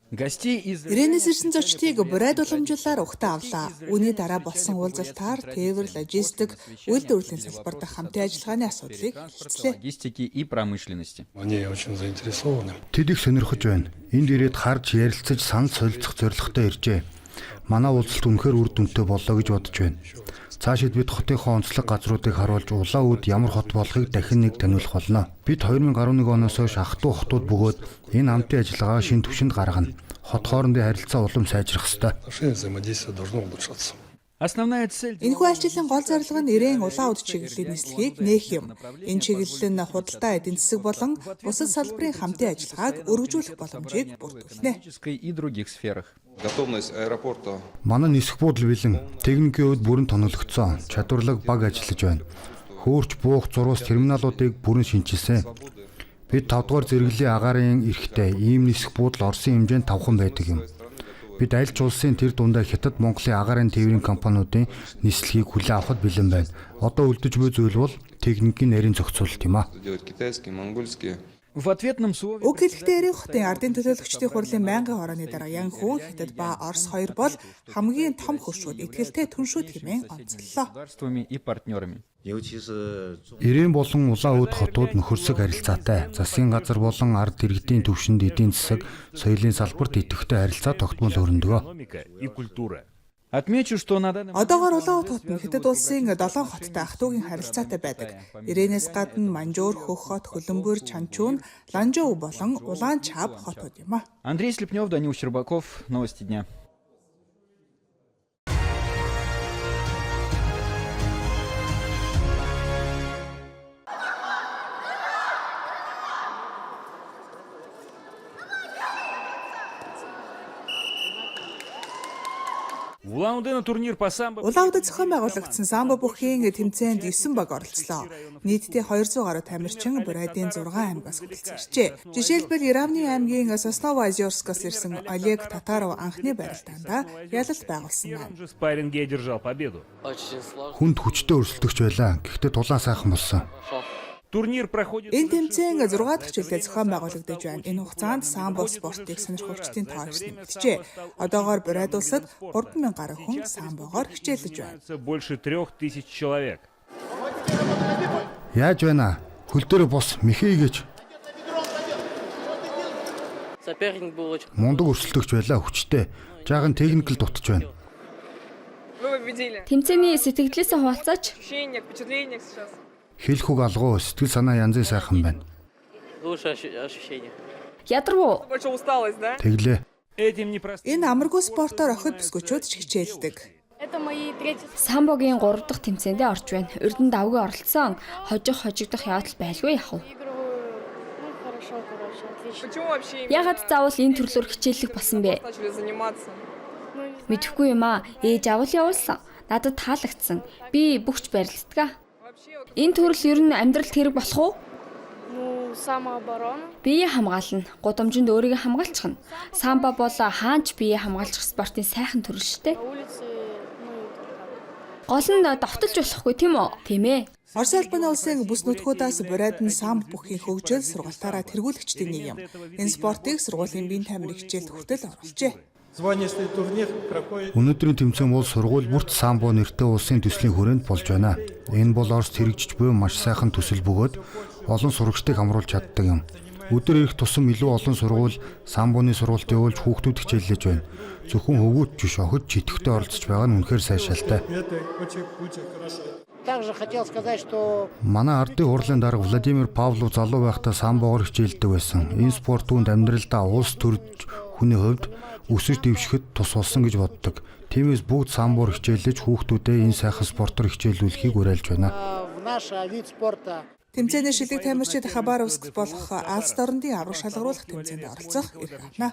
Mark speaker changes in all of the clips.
Speaker 1: Ирээнээс ирсэн зочдыг бурайд уламжлалаар ухтаа авлаа. Үүний дараа болсон уулзалтаар тээвэр, логистик, үйлдвэрлэлийн салбарт хамтын ажиллагааны асуудлыг хэлцлээ.
Speaker 2: Тэд их сонирхож байна. Энд ирээд харж ярилцаж санал солилцох зорилготой иржээ. Манай уулзалт үнэхээр үр дүнтэй боллоо гэж бодож байна. Цаашид бид хотынхоо онцлог газруудыг харуулж Улаан үд ямар хот болохыг дахин нэг таниулах болно. Бид 2011 оноос хойш ах トゥ хотууд бөгөөд энэ хамтын ажиллагаа шинэ түвшинд гаргана. Хот хоорондын харилцаа улам сайжрах ёстой.
Speaker 1: Энэхүү альчилсан гол зорилго нь ирээн улаан үд чиглэлийн нислэгийг нээх юм. Энэ чиглэл нь худалдаа эдийн засаг болон бусад салбарын хамтын ажиллагааг өргөжүүлэх боломжийг бүрдүүлнэ.
Speaker 2: Манай нисэх буудал бэлэн техникийн хувьд бүрэн тонологдсон. Чадварлаг баг ажиллаж байна. Хөөрч буух зурвас терминалуудыг бүрэн шинжилсэн. Бид 5 дугаар зэрэглэлийн агаарын эрэхтэй ийм нисэх буудал Оросын хэмжээнд 5хан байдаг юм. Бид аль ч улсын тэр дундаа Хятад, Монголын агаарын тээврийн компаниудын нислэгийг хүлээн авахд бэлэн байна. Одоо үлдэж буй зүйл бол техникийн нарийн зохицуулалт юм а.
Speaker 1: Үг хэлэхдээ Ирээн хотын ардын төлөөлөгчдийн хурлын байнгын хорооны дараа Янхун, Хятад ба Орос хоёр бол хамгийн том хөршүүд итгэлтэй түншүүд хэмээн онцоллоо.
Speaker 2: Ирээн болон Улаан үд хотууд нөхөрсөг харилцаатай. Засгийн газар болон ард иргэдийн түвшинд эдийн засаг, соёлын салбарт идэвхтэй харилцаа тогтмол өрнөдгөө.
Speaker 1: Одоогоор Улаан үд хот нь Хятад улсын 7 хоттой ах トゥ угийн харилцаатай байдаг. Ирээнээс гадна Манжуур, Хөх хот, Хөлбөмбөр, Чанчун, Ланжоу болон Улаанчаб хотууд юм а.
Speaker 3: Андрей Слепнев, Данил Щербаков, новости дня.
Speaker 1: Улаан удад зохион байгуулагдсан самбо бүхийн тэмцээнд 9 баг оролцлоо. Нийтдээ 200 гаруй тамирчин бурайдын 6 аймагаас хүрэлцэн иржээ. Жишээлбэл Иравны аймгийн Сосново-Озерскоос ирсэн Олег Татаров анхны барилдаанда ялалт байгуулсан байна.
Speaker 2: Хүнд хүчтэй өрсөлдөгч байлаа. Гэхдээ тулаан сайхан болсон.
Speaker 1: Энэ тэмцээн 6 дахь жилдээ зохион байгуулагдаж байна. Энэ хугацаанд самбо спортыг сонирхогчдын тоо ирсэн нэмэгдэжээ. Одоогоор бурайд улсад 3000 гаруй хүн самбогоор хичээлж байна.
Speaker 2: Яаж байна? Хөл дээр бос мэхээ гэж. Мундаг өрсөлдөгч байлаа, хүчтэй. Жаахан техникл дутж байна.
Speaker 4: Тэмцээний сэтгэлдээс хуваалцаач.
Speaker 2: Хэлэх үг алгуу, сэтгэл санаа янзын сайхан байна.
Speaker 4: Ядарвуу.
Speaker 2: Тэглээ.
Speaker 1: Энэ амаргүй спортоор охид бүсгүүчүүд ч хичээлдэг.
Speaker 4: Самбогийн 3 дахь тэмцээндээ орж байна. Эрдэнэ давгүй оролцсон. Хожигдох явдал байлгүй яах вэ? Ягаад заавал энэ төрлөөр хичээллэх болсон бэ? Мэдхгүй юм аа. Ээж авал явуулсан. Надад таалагдсан. Би бүгч барилддаг. Энэ төрөл ер нь амьдралд хэрэг болох уу? Бие хамгаална. Гудамжинд өөрийгөө хамгаалчихна. Самбо бол хаанч бие хамгаалчих спортын сайхан төрөл шүү дээ. Гол нь давталж болохгүй тийм үү? Тийм ээ.
Speaker 1: Орос албаны улсын бүс нутгуудаас бурайд нь самбо бүхийн хөгжил сургалтаараа тэргүүлэгчдийн нэг юм. Энэ спортыг сургуулийн биеийн тамирын хичээлд хүртэл оруулжээ.
Speaker 2: Өнөөдрийн тэмцээн бол сургууль бүрт самбо нэртэй улсын төслийн хүрээнд болж байна. Энэ бол Оросд хэрэгжиж буй маш сайхан төсөл бөгөөд олон сурагчдыг хамруулж чаддаг юм. Өдөр ирэх тусам илүү олон сургууль самбоны сургалт явуулж хүүхдүүд хичээллэж байна. Зөвхөн хөвгүүт биш, охид ч идэвхтэй оролцож байгаа нь үнэхээр сайшаалтай. Манай ардын хурлын дарга Владимир Павлов залуу байхдаа самбогоор хичээлдэг байсан. Энэ спорт үүнд амьдралдаа улс төрж хүний хувьд өсөж дэвшихэд тус болсон гэж боддог. Тиймээс бүгд самбоор хичээлж хүүхдүүдэд энэ сайхан спортоор хичээлүүлэхийг уриалж байна.
Speaker 1: Тэмцээний шилдэг тамирчид Хабаровск болох Алс дорндын авраг шалгаруулах тэмцээнд оролцох эрх авна.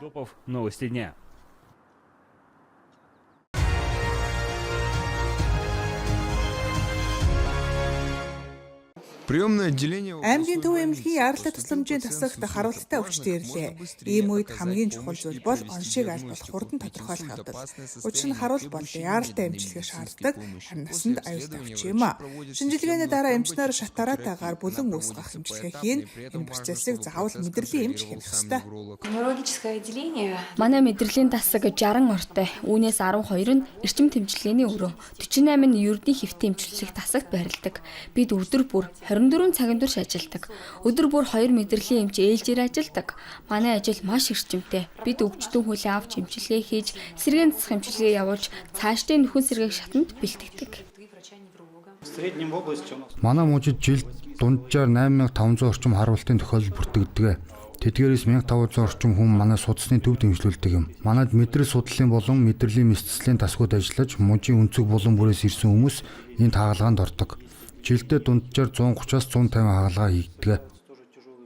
Speaker 5: Приемное отделение
Speaker 1: Аймгийн төв эмнэлгийн яаралтай тусламжийн тасагт харуулттай өвчтөн ирлээ. Ийм үед хамгийн чухал зүйл бол оншийг аль болох хурдан тодорхойлох явдал. Учир нь харуул бол яаралтай эмчилгээ шаарддаг харин насанд аюултай өвч юм а. Шинжилгээний дараа эмчнэр шат тараатайгаар бүлэн үүсгэх эмчилгээ хийн. Энэ процессыг заавал мэдрэлийн эмч хянах ёстой.
Speaker 6: Неврологическое отделение.
Speaker 4: Манай мэдрэлийн тасаг 60 ортой. Үүнээс 12 нь эрчим тэмцлэгээний өрөө. 48 нь ердийн хэвтийн эмчилгээг тасагт байрладаг. Бид өдөр бүр 24 цагийн турш ажилладаг. Өдөр бүр 2 мэдрэлийн эмч ээлжээр ажилладаг. Манай ажил маш эрчимтэй. Бид өвчтөн хүлээ авч эмчилгээ хийж, сэргээн засах эмчилгээ явуулж, цаашдын нөхөн сэргээх шатанд бэлтгэдэг.
Speaker 2: Манай мужид жилд дунджаар 8500 орчим харуултын тохиолдол бүртгэгддэг. Тэдгээрээс 1500 орчим хүн манай судасны төв дэмжлүүлдэг юм. Манайд мэдрэл судлалын болон мэдрэлийн мэдцэлийн тасгууд ажиллаж, мужийн өнцөг болон бүрээс ирсэн хүмүүс энд хаалгаанд ордог. Жилдээ дунджаар 130-аас 150 хаалгаа хийгдэг.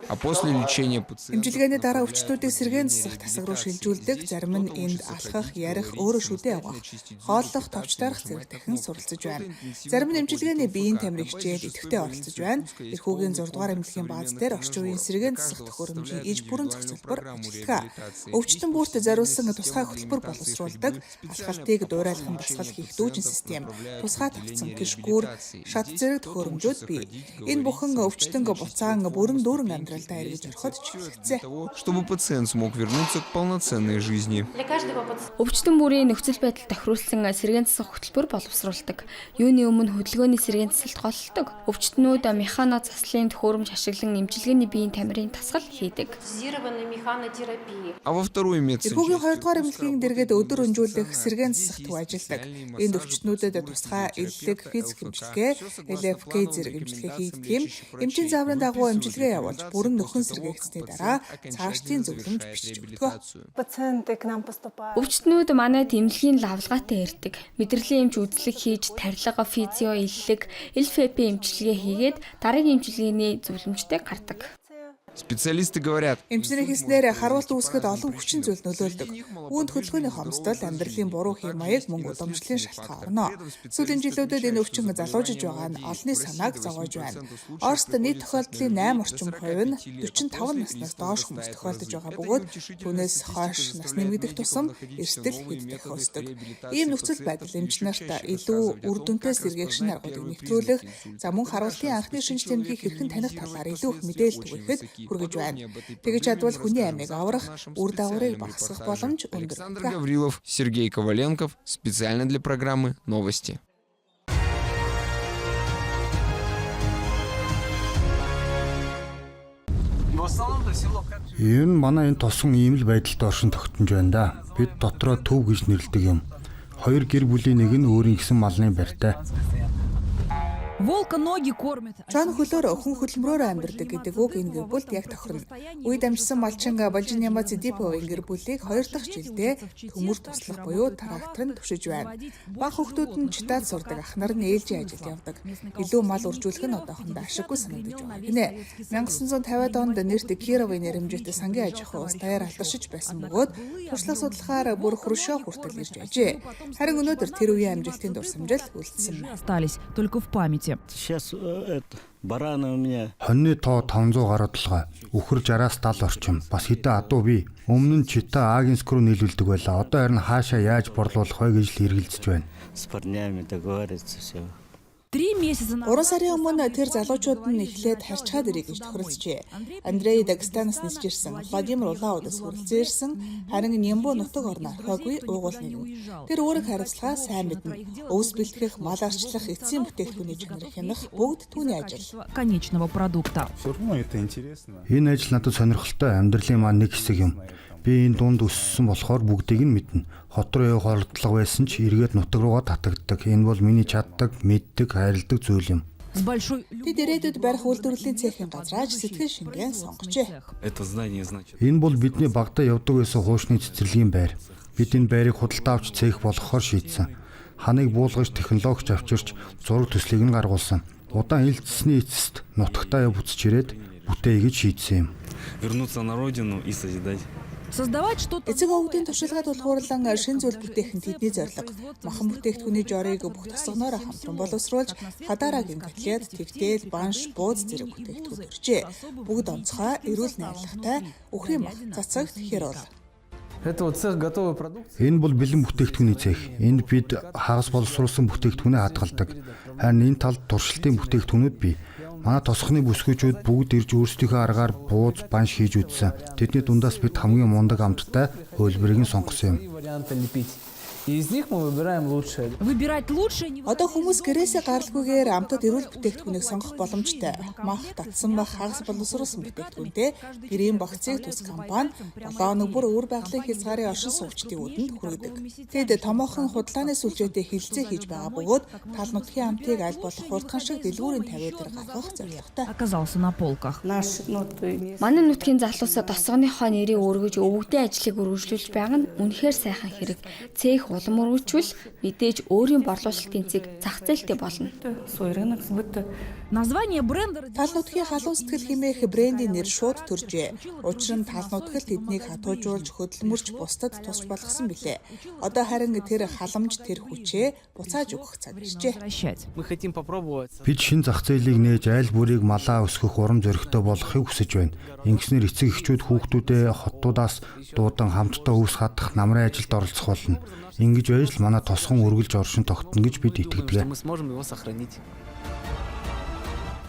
Speaker 5: А после лечения пациента
Speaker 1: Эмчилгээний дараа өвчтнүүдийг сэргээн засах тасаг руу шилжүүлдэг. Зарим нь энд алхах, ярих, өөрөө шүдээ явах, хооллох, товч дарах зэрэг дахин суралцж байна. Зарим нь эмчилгээний биеийн тамирын хичээл идэвхтэй оролцож байна. Эрхүүгийн 6 дугаар эмнэлгийн бааз дээр орчин үеийн сэргээн засах төхөөрөмжийн иж бүрэн зохицуулбар ажилладаг. Өвчтөн бүрт зориулсан тусгай хөтөлбөр боловсруулдаг. Алхалтыг дуурайлах босгол хийх дүүжин систем, тусгай тавцсан гişгүүр, шат зэрэг төхөөрөмжүүд бий. Энэ бүхэн өвчтөнгө буцаан бүрэн дүүрэн амьдралдаа эргэж ороход чиглэгдсэн.
Speaker 5: чтобы пациент смог вернуться к полноценной жизни.
Speaker 6: Для каждого пациента.
Speaker 4: Өвчтөн бүрийн нөхцөл байдал тохируулсан сэргээн засах хөтөлбөр боловсруулдаг. Юуны өмнө хөдөлгөөний сэргээн засалт голлдог. Өвчтнүүд механо заслын төхөөрөмж ашиглан эмчилгээний биеийн тамирын тасгал хийдэг.
Speaker 6: Дозированной механотерапии.
Speaker 5: А во второй
Speaker 1: Эрхүүгийн 2
Speaker 5: медсанчасть
Speaker 1: дугаар эмнэлгийн дэргэд өдөр өнжүүлэх сэргээн засах төв ажилладаг. Энд өвчтнүүдэд тусгай эллэг, физик эмчилгээ, ЛФК зэрэг эмчилгээ хийдэг юм. Эмчийн зааврын дагуу эмчилгээ явуулж бүрэн нөхөн сэргээгдсэний дараа цаашдын зөвлөмж бичиж өгдөг.
Speaker 7: Пациенты к нам поступают.
Speaker 4: Өвчтнүүд манайд эмнэлгийн лавлгаатай ирдэг. Мэдрэлийн эмч үзлэг хийж, тарилга, физио, эллэг, ЛФП эмчилгээ хийгээд дараагийн эмчилгээний зөвлөмжтэй гардаг.
Speaker 5: специалисты говорят,
Speaker 1: Эмчнэрийн хэлснээр харуулт үүсгэхэд олон хүчин зүйл нөлөөлдөг. Үүнд хөдөлгөөний хомсдол, амьдралын буруу хэм маяг, мөн уламжлалын шалтгаан орно. Сүүлийн жилүүдэд энэ өвчин залуужиж байгаа нь олонний санааг зовоож байна. Оросд нийт тохиолдлын 8 орчим хувь нь 45 наснаас доош хүмүүс тохиолдож байгаа бөгөөд түүнээс хойш нас нэмэгдэх тусам эрсдэл хэд дахин өсдөг. Ийм нөхцөл байдал эмчнэрт илүү үр дүнтэй сэргээх шин аргуудыг нэвтрүүлэх, за мөн харуултын анхны шинж тэмдгийг хэрхэн таних талаар илүү их мэдээлэл түгээхэд хүргэж байна. Тэгэж чадвал хүний амийг аврах, үр дагаврыг багасгах боломж
Speaker 5: Александр
Speaker 1: өндөр.
Speaker 5: Гаврилов, Сергей Коваленков, специально для программы «Новости».
Speaker 2: Ер нь манай энэ тосгон ийм л байдалтай оршин тогтнож байна да. Бид дотроо төв гэж нэрлэдэг юм. 2 гэр бүлийн нэг нь өөрийн гэсэн малны барьтай.
Speaker 8: Волка ноги кормят.
Speaker 1: Жон хөлөөр өхөн хөдөлмөрөөр амьдардаг гэдэг үг энэ гэр бүлд яг тохирно. Үед амжсан малчин Божиньяма Цэдиповын гэр бүлийг 2 дахь жилдээ төмөр туслах буюу трактор нь түшиж байна. Бага хүүхдүүд нь читаад сурдаг, ах нар нь ээлжийн ажилд явдаг. Илүү мал үржүүлэх нь одоохондоо ашиггүй санагдаж байгаа гинэ. 1950-ад онд нэрт Кировын нэрмжтэй сангийн аж ахуй ус даяар алдаршиж байсан бөгөөд туршлага судлахаар бүр Хрущев хүртэл ирж ажээ. Харин өнөөдөр тэр үеийн амжилтын дурсамжил үлдсэн байна.
Speaker 8: Остались только в памяти.
Speaker 9: Сейчас бараны у меня.
Speaker 2: Хоньны тоо 500 гаруй толгой. Үхэр 60-аас 70 орчим. Бас хэдэн адуу бий. Өмнө нь чита Агинск руу нийлүүлдэг байлаа. Одоо харин хаашаа яаж борлуулах вэ гэж л эргэлзэж байна.
Speaker 9: С парнями договариваться все.
Speaker 8: 3 месяца
Speaker 1: 3 сарын өмнө тэр залуучууд нь эхлээд харьцаад ирэх гэж тохиролцжээ. Андрей Дагестанаас нисж ирсэн, Владимир Улаудаас хүрэлцэн ирсэн, харин Нямбо нутаг орно орхиогүй уугуул нэгэн. Тэр өөрөг хариуцлага сайн мэднэ. Өвс бэлтгэх, мал арчлах, эцсийн бүтээгдэхүүний чанарыг хянах бүгд түүний ажил.
Speaker 8: конечного продукта.
Speaker 2: Энэ ажил надад сонирхолтой, амьдралын маань нэг хэсэг юм. Би энэ дунд өссөн болохоор бүгдийг нь мэднэ. Хот руу явах оролдлого байсан ч эргээд нутаг руугаа татагддаг. Энэ бол миний чаддаг, мэддэг, хайрладаг зүйл юм.
Speaker 8: С большой
Speaker 1: Тэд ирээдүйд барих үйлдвэрлэлийн цехын газрааж сэтгэл шингэн сонгожээ.
Speaker 9: Это знание значит.
Speaker 2: Энэ бол бидний багада явдаг байсан хуучны цэцэрлэгийн байр. Бид энэ байрыг худалдаа авч цех болгохоор шийдсэн. Ханыг буулгаж технологич авчирч зураг төслийг нь гаргуулсан. Удаан хилцсэний эцэст нутагтаа буцаж ирээд бүтээе гэж шийдсэн юм.
Speaker 9: Вернуться на родину и созидать.
Speaker 8: Создавать что-то
Speaker 1: Эцэг өвгдийн туршлагад тулгуурлан шин зүйл бүтээх нь тэдний зорилго. Махан бүтээгдэхүүний жорыг бүх тосгоноор хамтран боловсруулж хадаарагийн котлет, тэгтэл, банш, бууз зэрэг бүтээгдэхүүн төржээ. Бүгд онцгой, эрүүл найрлагатай, үхрийн мах, цацагт хэр бол.
Speaker 2: Энэ бол бэлэн бүтээгдэхүүний цех. Энд бид хагас боловсруулсан бүтээгдэхүүнээ хадгалдаг. Харин энэ талд туршилтын бүтээгдэхүүнүүд бий. Манай тосхны бүсгүйчүүд бүгд ирж өөрсдийнхөө аргаар бууз, банш хийж үзсэн. Тэдний дундаас бид хамгийн мундаг амттай хөлбөрийг нь сонгосон юм.
Speaker 8: выбирать лучшее не
Speaker 1: Одоо хүмүүс гэрээсээ гаралгүйгээр амтад эрүүл бүтээгдэхүүнийг сонгох боломжтой. Мах, татсан мах, хагас боловсруулсан бүтээгдэхүүнтэй гэрийн багцыг төс компани 7 өнөг бүр өвөр байгалийн хязгаарын оршин суугчдын үүдэнд хүргэдэг. Тэд томоохон худалдааны сүлжээтэй хилцээ хийж байгаа бөгөөд тал нутгийн амтыг аль болох хурдхан шиг дэлгүүрийн тавиа дээр гаргах зорилготой.
Speaker 8: оказался на полках.
Speaker 4: Манай нутгийн залуусаа тосгоныхоо нэрийг өргөж өвгдөө ажлыг үргэлжлүүлж байгаа нь үнэхээр сайхан хэрэг. Цех улам өргөжвөл мэдээж өөрийн борлуулалтын цэг зах зээлтэй болно.
Speaker 8: Название бренда
Speaker 1: Тал нутгийн халуун сэтгэл хэмээх брендийн нэр шууд төржээ. Учир нь тал нутагт тэднийг хатуужуулж хөдөлмөрч бусдад тусч болгосон билээ. Одоо харин тэр халамж тэр хүчээ буцааж өгөх цаг иржээ.
Speaker 8: возвращать.
Speaker 2: Бид шин зах зээлийг нээж айл бүрийг малаа өсгөх урам зоригтой болохыг хүсэж байна. Ингэснээр эцэг эхчүүд хүүхдүүдээ хотуудаас дуудан хамтдаа өвс хадах намрын ажилд оролцох болно. Ингэж байж л манай тосгон үргэлж оршин тогтно гэж бид итгэдэг.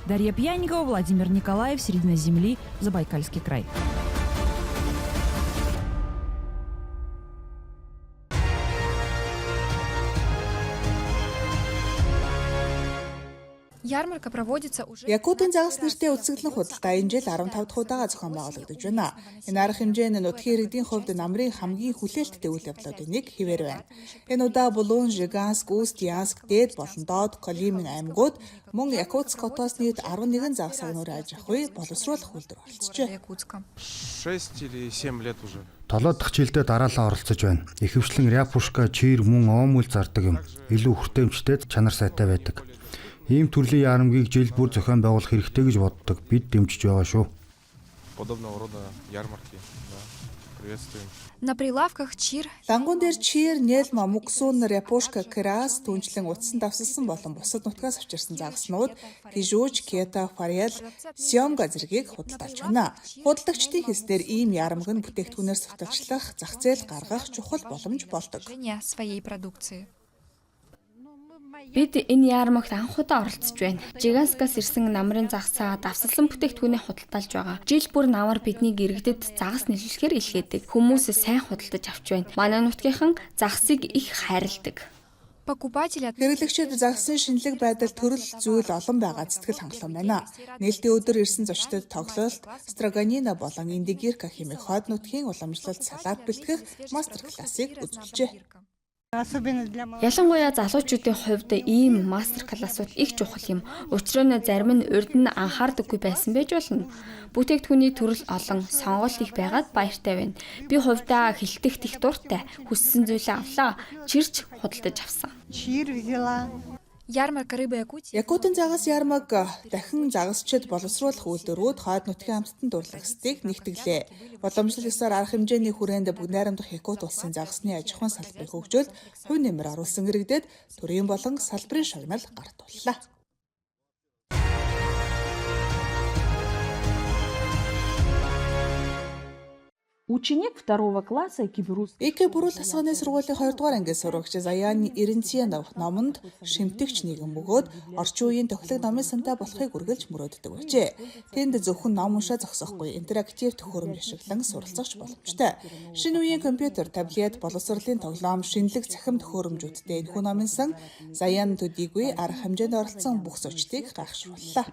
Speaker 8: Дарья Пьяникова, Владимир Николаев, Середина земли, Забайкальский край.
Speaker 6: Ярмарка проводится уже...
Speaker 1: Якутын загас нэртэй үзэсгэлэн худалдаа энэ жил 15 дахь удаага зохион байгуулагдаж байна. Энэ арга хэмжээ нь нутгийн иргэдийн хувьд намрын хамгийн хүлээлттэй үйл явдлуудын нэг хэвээр байна. Энэ удаа Булун, Жиганск, Уст-Янск, Дээд болон Доод Колимын аймагуд мөн Якутск хотоос нийт 11 загас агнуурын аж ахуй боловсруулах үйлдвэр оролцжээ.
Speaker 10: 6 или 7 лет уже.
Speaker 2: Толоод дахь жилдээ дараалал оролцож байна. Ихэвчлэн ряпушка, чир, мөн оомүл зардаг юм. Илүү хүртээмжтэй чанар сайтай байдаг. Ийм төрлийн ярамгийг жил бүр зохион байгуулах хэрэгтэй гэж боддог. Бид дэмжиж байгаа шүү.
Speaker 10: Подобного рода ярмарки. Да. Приветствуем.
Speaker 6: На прилавках чир.
Speaker 1: Лангуун дээр чир, нэлма, муксун, ряпушка, крас, түнчлэн утсан давсалсан болон бусад нутгаас авчирсан загаснууд кижууч, кета, фарел, сёмга зэргийг худалдаалж байна. Худалдагчдын хэлснээр ийм ярамг нь бүтээгдэхүүнээр сувтагчлах, зах зээл гаргах чухал боломж болдог.
Speaker 6: Своей продукции.
Speaker 4: Бид энэ ярмагт анх удаа оролцож байна. Жиганскаас ирсэн намрын загсаа давсалсан бүтээгдэхүүнээ худалдаалж байгаа. Жил бүр намар бидний иргэдэд загас нийлүүлэхээр илгээдэг. Хүмүүс сайн худалдаж авч байна. Манай нутгийнхан загсыг их хайрладаг.
Speaker 6: Покупатели
Speaker 1: Хэрэглэгчид загсын шинэлэг байдал төрөл зүйл олон байгаа сэтгэл хангалуун байна. Нээлтийн өдөр ирсэн зочдод тоглолт, строганина болон индигирка хэмээх хойд нутгийн уламжлалт салат бэлтгэх мастер классыг үзүүлжээ.
Speaker 4: Ялангуяа залуучуудын хувьд ийм мастер классууд их чухал юм. Учир нь зарим нь урд нь анхаардаггүй байсан байж болно. Бүтээгдэхүүний төрөл олон, сонголт их байгаад баяртай байна. Би хувьдаа хилтгэх их дуртай. Хүссэн зүйлээ авлаа. Чирч худалдаж авсан.
Speaker 6: ярмарка рыбы Якутии.
Speaker 1: Якутын загас ярмаг дахин загасчид боловсруулах үйлдвэрүүд хойд нутгийн амттан дурлагдсыг нэгтгэлээ. Боломжтой ёсоор арга хэмжээний хүрээнд бүгд найрамдах Якут улсын загасны аж ахуйн салбарыг хөгжүүлэлт хувь нэмэр оруулсан иргэдэд төрийн болон салбарын шагнал гарт туллаа.
Speaker 8: Ученик 2 класса Киберус.
Speaker 1: Эгэ бүрэл тасганы сургуулийн 2 дугаар ангид сурагч Заян Ирэнцянов номонд шимтгч нэгэн бөгөөд орчин үеийн тохилог номын сантай болохыг үргэлж мөрөөддөг байжээ. Тэнд зөвхөн ном уншаа зогсохгүй интерактив төхөөрөмж ашиглан суралцах боломжтой. Шинэ үеийн компьютер, таблет, боловсролын тоглоом, шинэлэг цахим төхөөрөмжүүдтэй энэхүү номын сан Заян төдийгүй арга хэмжээнд оролцсон бүх зочдыг гайхшрууллаа.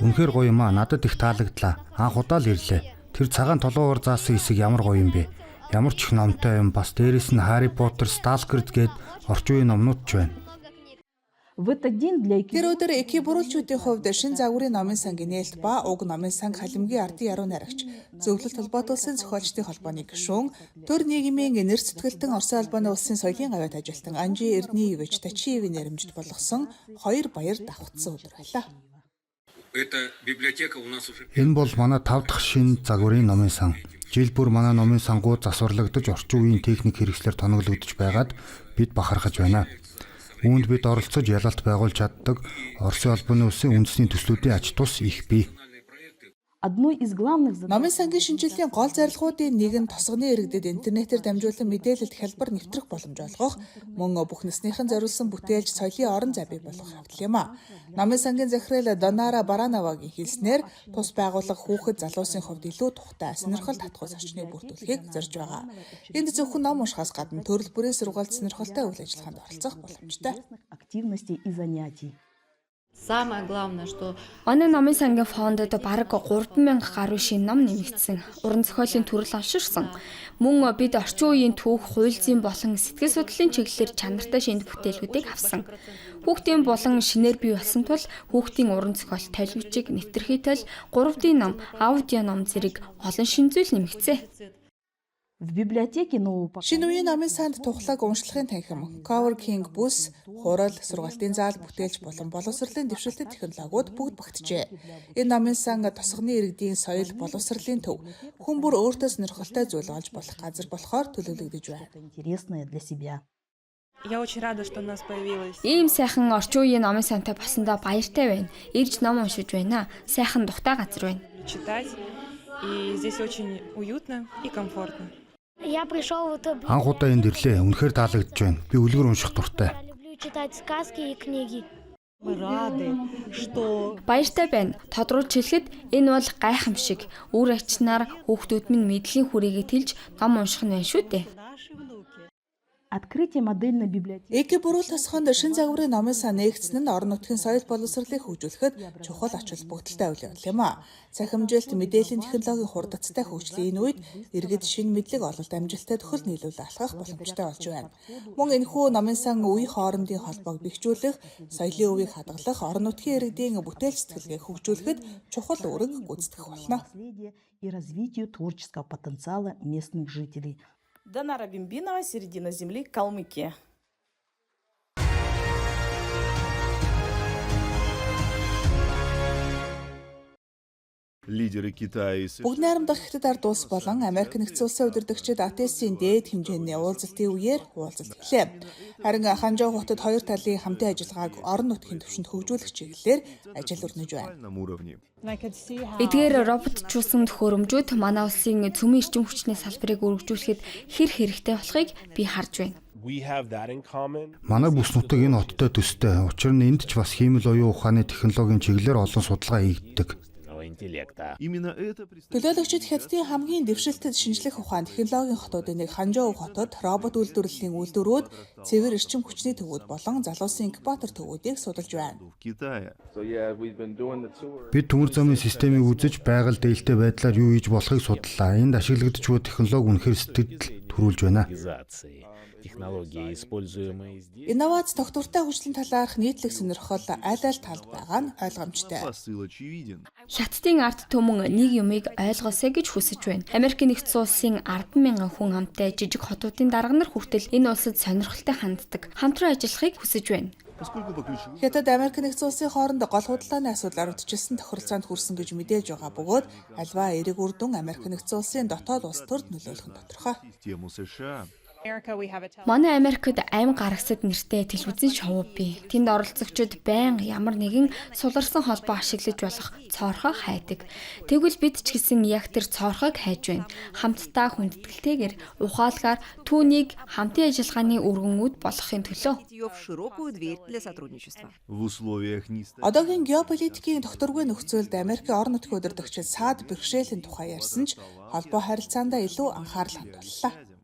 Speaker 2: Үнэхээр гоё юм аа. Надад их таалагдлаа. Анх удаа л ирлээ. Тэр цагаан толгоор заасан хэсэг ямар гоё юм бэ? Ямар ч их номтой юм. Бас дээрэс нь Harry Potter, Stalker гээд орчин үеийн номнууд ч байна.
Speaker 1: Тэр өдөр эки бүрэлчүүдийн хувьд шин загварын номын сангийн нээлт ба уг номын санг халимгийн ардын яруу найрагч зөвлөлт холбоотолсын зохиолчдын холбооны гишүүн төр нийгмийн нэр сэтгэлтэн Орсын албаны улсын соёлын гавьяат ажилтан Анжи Эрдниевич Тачиевийн нэрэмжид болгосон 2 баяр давхцсан өдөр байлаа.
Speaker 2: Энэ бол манай 5 дахь шинэ загварын номын сан. Жил бүр манай номын сангууд засварлагдаж орчин үеийн техник хэрэгслэр тоноглогдож байгаад бид бахархаж байна. Үүнд бид оролцож ялалт байгуулж чаддаг Оросын албаны улсын үндэсний төслүүдийн ач тус их бий.
Speaker 1: Номын сангийн шинжилгээний гол зорилгоудын нэг нь тосгоны иргэдэд интернетээр дамжуулан мэдээлэлд хялбар нэвтрэх боломж олгох, мөн бүх насныхан зориулсан бүтээлч соёлын орон зай бий болгох явдал юм а. Номын сангийн захирал Донара Барановагийн хэлснээр тус байгууллага хүүхэд залуусын хувьд илүү тухтай сонирхол татгуйс орчныг бүрдүүлэхийг зорж байгаа. Энд зөвхөн ном уншихаас гадна төрөл бүрийн сургалт сонирхолтой үйл ажиллагаанд оролцох боломжтой.
Speaker 4: Манай номын сангийн фондод бараг 3,000 гаруй шинэ ном нэмэгдсэн. Уран зохиолын төрөл олширсан. Мөн бид орчин үеийн түүх, хууль зүйн болон сэтгэл судлалын чиглэлээр чанартай шинэ бүтээлүүдийг авсан. Хүүхдийн болон шинээр бий болсон тул хүүхдийн уран зохиол, толгичиг, нэвтрхий тол, 3D ном, аудио ном зэрэг олон шинэ зүйл нэмэгдсэн.
Speaker 1: Шинэ үеийн номын санд тухлаг уншлахын танхим, coworking bus, хурал, сургалтын заал, бүтээлч болон боловсролын дэвшилтэт технологиуд бүгд багтжээ. Энэ номын сан тосгоны иргэдийн соёл, боловсролын төв, хүн бүр өөртөө сонирхолтой зүйл олж болох газар болохоор төлөвлөгдөж байна.
Speaker 4: Ийм сайхан орчин үеийн номын сантай болсондоо баяртай байна. Ирж ном уншиж байна. Сайхан тухтай газар байна.
Speaker 2: Анх удаа энд ирлээ. Үнэхээр таалагдж байна. Би үлгэр унших дуртай.
Speaker 4: Баяртай байна. Тодруулж хэлэхэд энэ бол гайхамшиг. Үр ачнаар хүүхдүүд минь мэдлийн хүрээгээ тэлж ном унших нь байна шүү дээ.
Speaker 1: Эки бүрүүл тосгонд шин загварын номын сан нээгдсэн нь орон нутгийн соёл боловсролыг хөгжүүлэхэд чухал ач холбогдолтой үйл явдал юм а. Цахимжилт, мэдээллийн технологийн хурдцтай хөгжлийн энэ үед иргэд шинэ мэдлэг ололт амжилттай төхөл нийлүүл алхах боломжтой болж байна. Мөн энэхүү номын сан үе хоорондын холбоог бэхжүүлэх, соёлын өвийг хадгалах, орон нутгийн иргэдийн бүтээл сэтгэлгээг хөгжүүлэхэд чухал үүрэг гүйцэтгэх болно.
Speaker 11: Донара Бимбинова, середина земли, Калмыкия.
Speaker 1: Бүгд найрамдах Хятад ард улс болон Америк нэгдсэн улсын удирдагчид АТЭС-ийн дээд хэмжээний уулзалтын үеэр уулзалт эхлэв. Харин Ханчжоу хотод хоёр талын хамтын ажиллагааг орон нутгийн түвшинд хөгжүүлэх чиглэлээр ажил өрнөж байна.
Speaker 4: Эдгээр роботчуулсан төхөөрөмжүүд манай улсын цөмийн эрчим хүчний салбарыг өргөжүүлэхэд хэр хэрэгтэй болохыг би харж байна.
Speaker 2: Манай бүс нутаг энэ хоттой төстэй. Учир нь энд ч бас хиймэл оюун ухааны технологийн чиглэлээр олон судалгаа хийгддэг.
Speaker 1: Төлөөлөгчид Хятадын хамгийн дэвшилтэд шинжлэх ухаан технологийн хотуудын нэг Ханчжоу хотод робот үйлдвэрлэлийн үйлдвэрүүд, цэвэр эрчим хүчний төвүүд болон залуусын инкубатор төвүүдийг судалж байна.
Speaker 2: Бид төмөр замын системийг үзэж байгаль дээлтэй байдлаар юу хийж болохыг судаллаа. Энд ашиглагдаж буй технологи үнэхээр сэтгэл төрүүлж байна.
Speaker 1: Инновац тогтвортой хөгжлийн талаарх нийтлэг сонирхол аль талд байгаа нь ойлгомжтой.
Speaker 4: Хятадын ард түмэн нэг юмыг ойлгосоо гэж хүсэж байна. Америк нэгдсэн улсын 10,000 хүн амтай жижиг хотуудын дарга нар хүртэл энэ улсад сонирхолтой ханддаг, хамтран ажиллахыг хүсэж байна.
Speaker 1: Хятад Америк нэгдсэн улсын хооронд гол худалдааны асуудлаар үдчилсэн тохиролцоонд хүрсэн гэж мэдээж байгаа бөгөөд альва эерэг үр дүн Америк нэгдсэн улсын дотоод улс төрд нөлөөлөх нь тодорхой.
Speaker 4: Манай Америкт аим гарагсад нэртэй телевизэн шоу бий. Тэнд оролцогчид байнга ямар нэгэн суларсан холбоо ашиглаж болох цоорхоо хайдаг. Тэгвэл бид ч гэсэн яг тэр цоорхоог хайж байна. Хамтдаа хүндэтгэлтэйгээр ухаалгаар түүнийг хамтын ажиллагааны өргөнүүд болгохын төлөө.
Speaker 1: Одоогийн геополитикийн докторгүй нөхцөлд Америкийн орон нутгийн удирдагчид саад бэрхшээлийн тухай ярьсан ч холбоо харилцаандаа илүү анхаарал хандууллаа.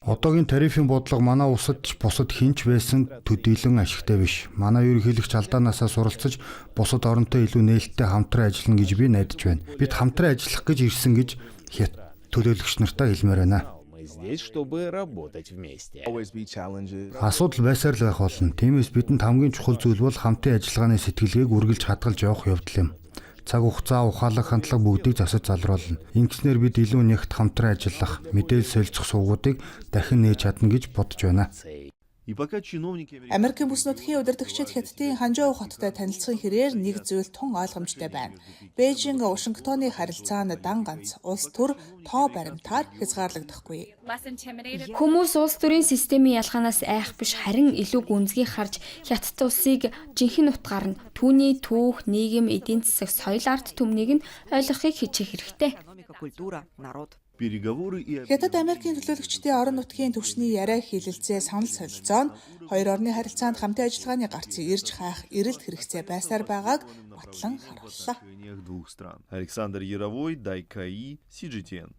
Speaker 2: Одоогийн тарифын бодлого манай улсад ч бусад хинч байсан төдийлөн ашигтай биш. Манай ерөнхийлөгч алдаанаасаа суралцаж бусад оронтой илүү нээлттэй хамтран ажиллана гэж би найдаж байна. Бид хамтран ажиллах гэж ирсэн гэж төлөөлөгч нартаа хэлмээр байна. Асуудал байсаар л байх болно. Тиймээс бидэнд хамгийн чухал зүйл бол хамтын ажиллагааны сэтгэлгээг үргэлж хадгалж явах явдал юм. Цаг хугацаа, ухаалаг хандлага бүгдийг засаж залруулна. Ингэснээр бид илүү нягт хамтран ажиллах, мэдээлэл солилцох сувгуудыг дахин нээж чадна гэж бодож байна.
Speaker 1: Америкийн бүс нутгийн удирдагчид Хятадын Ханчжоу хоттой танилцсан хэрээр нэг зүйл тун ойлгомжтой байна. Бээжин Вашингтоны харилцаа нь дан ганц улс төр тоо баримтаар хязгаарлагдахгүй.
Speaker 4: Хүмүүс улс төрийн системийн ялгаанаас айх биш харин илүү гүнзгий харж Хятад улсыг жинхэнэ утгаар нь түүний түүх, нийгэм, эдийн засаг, соёл ард түмнийг нь ойлгохыг хичээх хэрэгтэй.
Speaker 1: Хятад Америкийн төлөөлөгчдийн орон нутгийн түвшний яриа хилэлцээ санал солилцоо нь хоёр орны харилцаанд хамтын ажиллагааны гарцыг ирж хаах эрэлт хэрэгцээ байсаар байгааг батлан харууллаа.
Speaker 12: Александр Яровой, Дайкаи, CGTN.